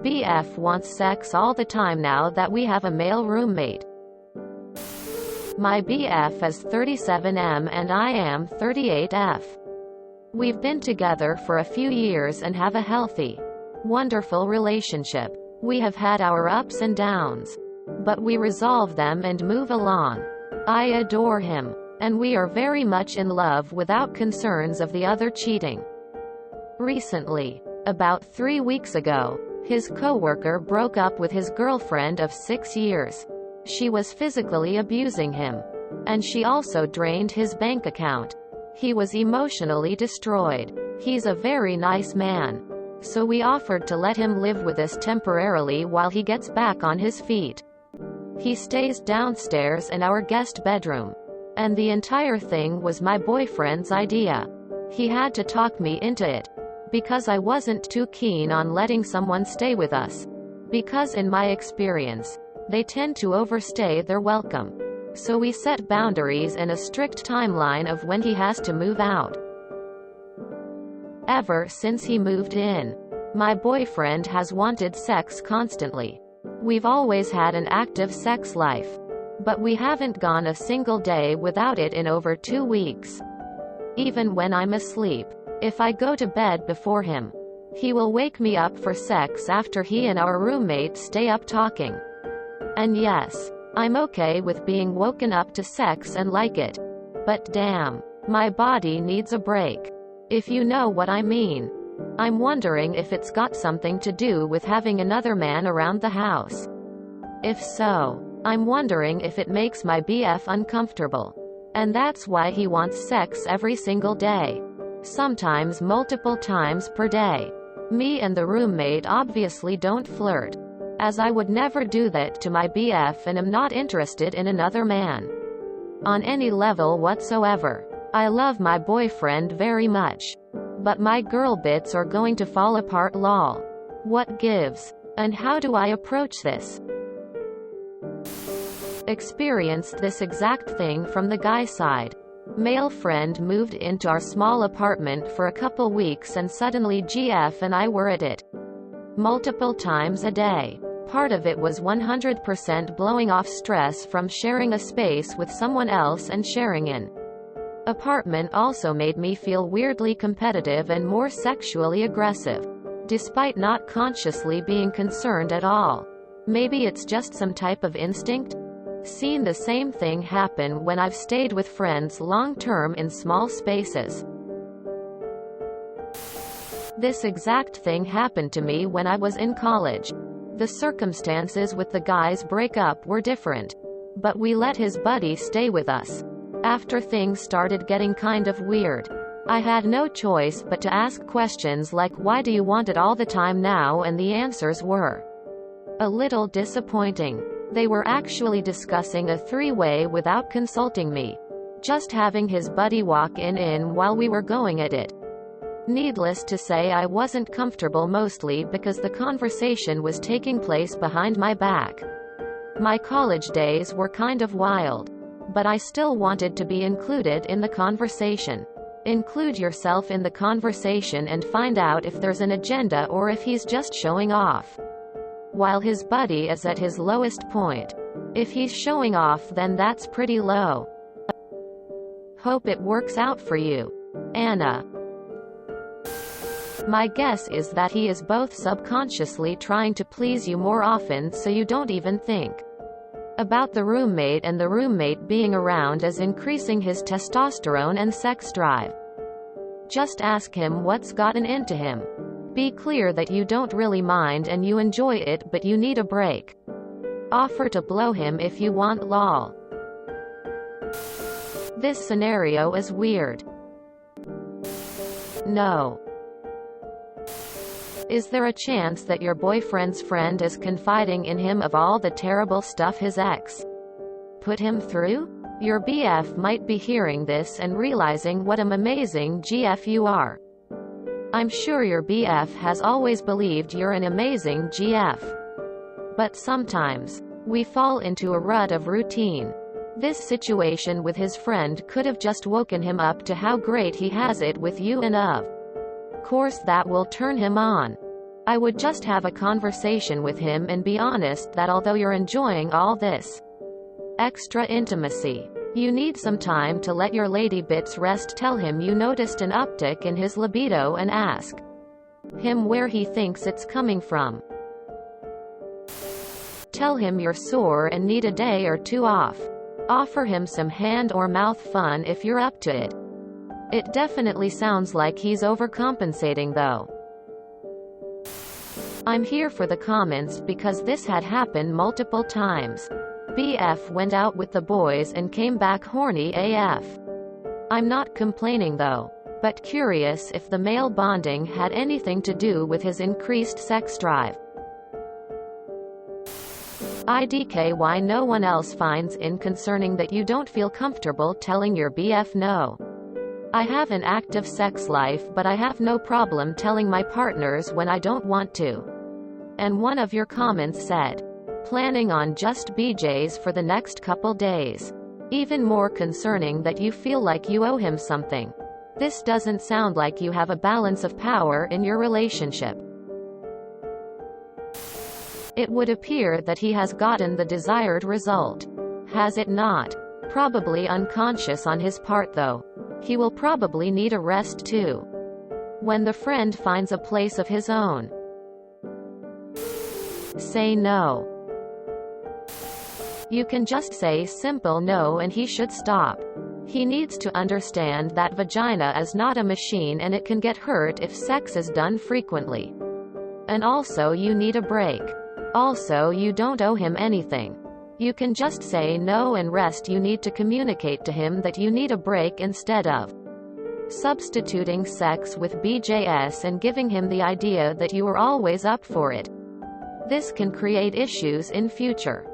BF wants sex all the time now that we have a male roommate. My BF is 37M and I am 38F. We've been together for a few years and have a healthy, wonderful relationship. We have had our ups and downs, but we resolve them and move along. I adore him, and we are very much in love without concerns of the other cheating. Recently, about 3 weeks ago, his coworker broke up with his girlfriend of 6 years. She was physically abusing him, and she also drained his bank account. He was emotionally destroyed. He's a very nice man, so we offered to let him live with us temporarily while he gets back on his feet. He stays downstairs in our guest bedroom, and the entire thing was my boyfriend's idea. He had to talk me into it, because I wasn't too keen on letting someone stay with us, because in my experience, they tend to overstay their welcome. So we set boundaries and a strict timeline of when he has to move out. Ever since he moved in, my boyfriend has wanted sex constantly. We've always had an active sex life, but we haven't gone a single day without it in over 2 weeks. Even when I'm asleep, if I go to bed before him, he will wake me up for sex after he and our roommate stay up talking. And yes, I'm okay with being woken up to sex and like it. But damn, my body needs a break. If you know what I mean. I'm wondering if it's got something to do with having another man around the house. If so, I'm wondering if it makes my BF uncomfortable. And that's why he wants sex every single day. Sometimes multiple times per day. Me and the roommate obviously don't flirt, as I would never do that to my BF and am not interested in another man on any level whatsoever. I love my boyfriend very much, but my girl bits are going to fall apart lol. What gives? And how do I approach this? Experienced this exact thing from the guy side. Male friend moved into our small apartment for a couple weeks and suddenly GF and I were at it multiple times a day. Part of it was 100% blowing off stress from sharing a space with someone else, and sharing an apartment also made me feel weirdly competitive and more sexually aggressive, despite not consciously being concerned at all. Maybe it's just some type of instinct? Seen the same thing happen when I've stayed with friends long-term in small spaces. This exact thing happened to me when I was in college. The circumstances with the guy's breakup were different, but we let his buddy stay with us. After things started getting kind of weird, I had no choice but to ask questions like, why do you want it all the time now? And the answers were a little disappointing. They were actually discussing a three-way without consulting me, just having his buddy walk in while we were going at it. Needless to say, I wasn't comfortable, mostly because the conversation was taking place behind my back. My college days were kind of wild, but I still wanted to be included in the conversation. Include yourself in the conversation and find out if there's an agenda or if he's just showing off while his buddy is at his lowest point. If he's showing off, then that's pretty low. Hope it works out for you, Anna. My guess is that he is both subconsciously trying to please you more often so you don't even think about the roommate, and the roommate being around is increasing his testosterone and sex drive. Just ask him what's gotten into him. Be clear that you don't really mind and you enjoy it, but you need a break. Offer to blow him if you want lol. This scenario is weird. No. Is there a chance that your boyfriend's friend is confiding in him of all the terrible stuff his ex put him through? Your BF might be hearing this and realizing what an amazing GF you are. I'm sure your BF has always believed you're an amazing GF. But sometimes, we fall into a rut of routine. This situation with his friend could have just woken him up to how great he has it with you, and of course that will turn him on. I would just have a conversation with him and be honest that although you're enjoying all this extra intimacy, you need some time to let your lady bits rest. Tell him you noticed an uptick in his libido and ask him where he thinks it's coming from. Tell him you're sore and need a day or two off. Offer him some hand or mouth fun if you're up to it. It definitely sounds like he's overcompensating though. I'm here for the comments because this had happened multiple times. BF went out with the boys and came back horny AF. I'm not complaining though, but curious if the male bonding had anything to do with his increased sex drive. IDK, why no one else finds it concerning that you don't feel comfortable telling your BF no. I have an active sex life, but I have no problem telling my partners when I don't want to. And one of your comments said, planning on just BJs for the next couple days. Even more concerning that you feel like you owe him something. This doesn't sound like you have a balance of power in your relationship. It would appear that he has gotten the desired result. Has it not? Probably unconscious on his part though. He will probably need a rest too. When the friend finds a place of his own, say no. You can just say simple no and he should stop. He needs to understand that vagina is not a machine and it can get hurt if sex is done frequently. And also you need a break. Also, you don't owe him anything. You can just say no and rest. You need to communicate to him that you need a break instead of substituting sex with BJS and giving him the idea that you are always up for it. This can create issues in future.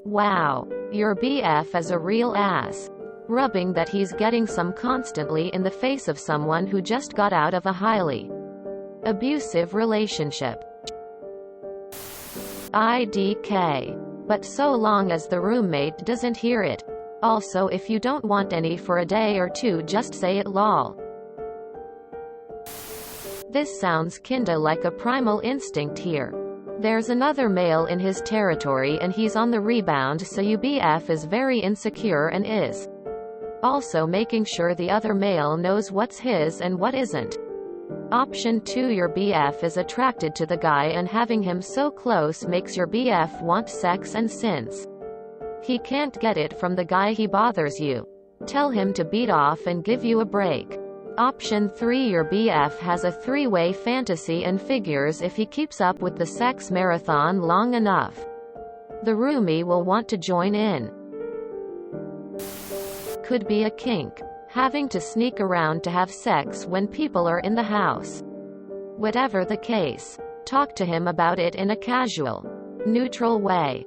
Wow, your BF is a real ass. Rubbing that he's getting some constantly in the face of someone who just got out of a highly abusive relationship. IDK. But so long as the roommate doesn't hear it. Also, if you don't want any for a day or two, just say it lol. This sounds kinda like a primal instinct here. There's another male in his territory and he's on the rebound, so you BF is very insecure and is also making sure the other male knows what's his and what isn't. Option 2, your BF is attracted to the guy and having him so close makes your BF want sex, and since he can't get it from the guy, he bothers you. Tell him to beat off and give you a break. Option 3, your BF has a three-way fantasy and figures if he keeps up with the sex marathon long enough, the roomie will want to join in. Could be a kink. Having to sneak around to have sex when people are in the house. Whatever the case, talk to him about it in a casual, neutral way.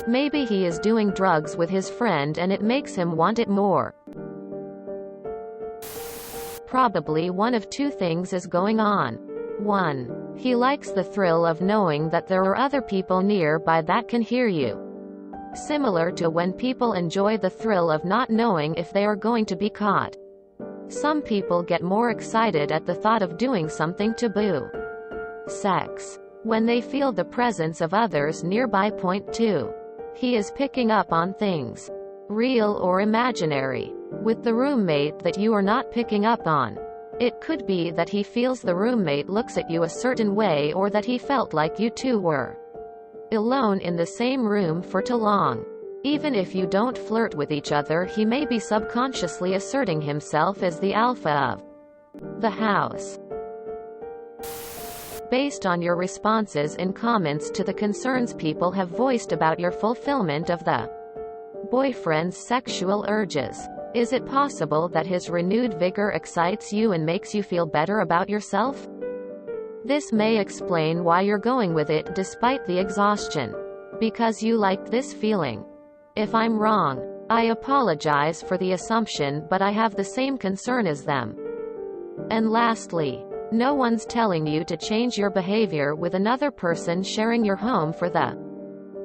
Maybe he is doing drugs with his friend and it makes him want it more. Probably one of two things is going on. 1. He likes the thrill of knowing that there are other people nearby that can hear you. Similar to when people enjoy the thrill of not knowing if they are going to be caught. Some people get more excited at the thought of doing something taboo. Sex. When they feel the presence of others nearby. Point 2. He is picking up on things, real or imaginary, with the roommate that you are not picking up on. It could be that he feels the roommate looks at you a certain way, or that he felt like you two were alone in the same room for too long. Even if you don't flirt with each other, he may be subconsciously asserting himself as the alpha of the house. Based on your responses in comments to the concerns people have voiced about your fulfillment of the boyfriend's sexual urges, is it possible that his renewed vigor excites you and makes you feel better about yourself? This may explain why you're going with it despite the exhaustion. Because you like this feeling. If I'm wrong, I apologize for the assumption, but I have the same concern as them. And lastly, no one's telling you to change your behavior with another person sharing your home for the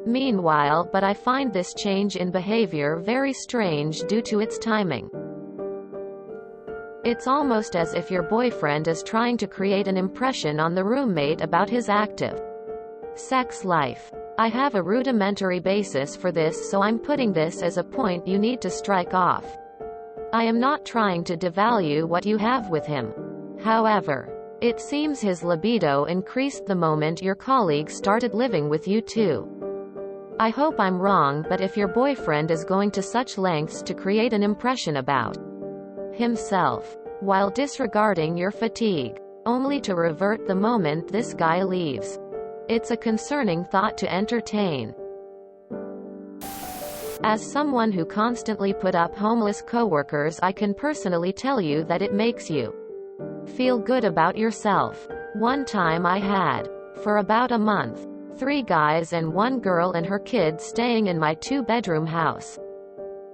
meanwhile, but I find this change in behavior very strange due to its timing. It's almost as if your boyfriend is trying to create an impression on the roommate about his active sex life. I have a rudimentary basis for this, so I'm putting this as a point you need to strike off. I am not trying to devalue what you have with him. However, it seems his libido increased the moment your colleague started living with you too. I hope I'm wrong, but if your boyfriend is going to such lengths to create an impression about himself, while disregarding your fatigue, only to revert the moment this guy leaves, it's a concerning thought to entertain. As someone who constantly put up homeless coworkers, I can personally tell you that it makes you feel good about yourself. One time I had, for about a month, 3 guys and 1 girl and her kid staying in my 2-bedroom house.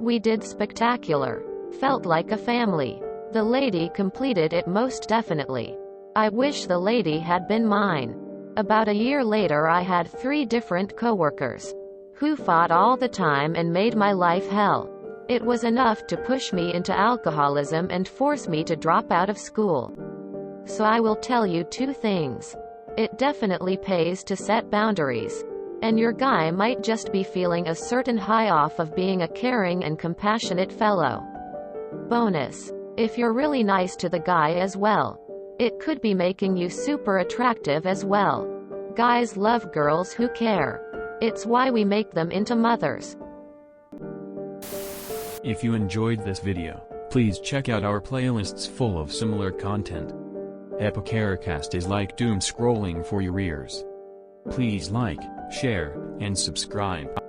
We did spectacular. Felt like a family. The lady completed it most definitely. I wish the lady had been mine. About a year later I had 3 different coworkers who fought all the time and made my life hell. It was enough to push me into alcoholism and force me to drop out of school. So I will tell you 2 things. It definitely pays to set boundaries. And your guy might just be feeling a certain high off of being a caring and compassionate fellow. Bonus. If you're really nice to the guy as well, it could be making you super attractive as well. Guys love girls who care. It's why we make them into mothers. If you enjoyed this video, please check out our playlists full of similar content. Epicaricast is like doom scrolling for your ears. Please like, share, and subscribe.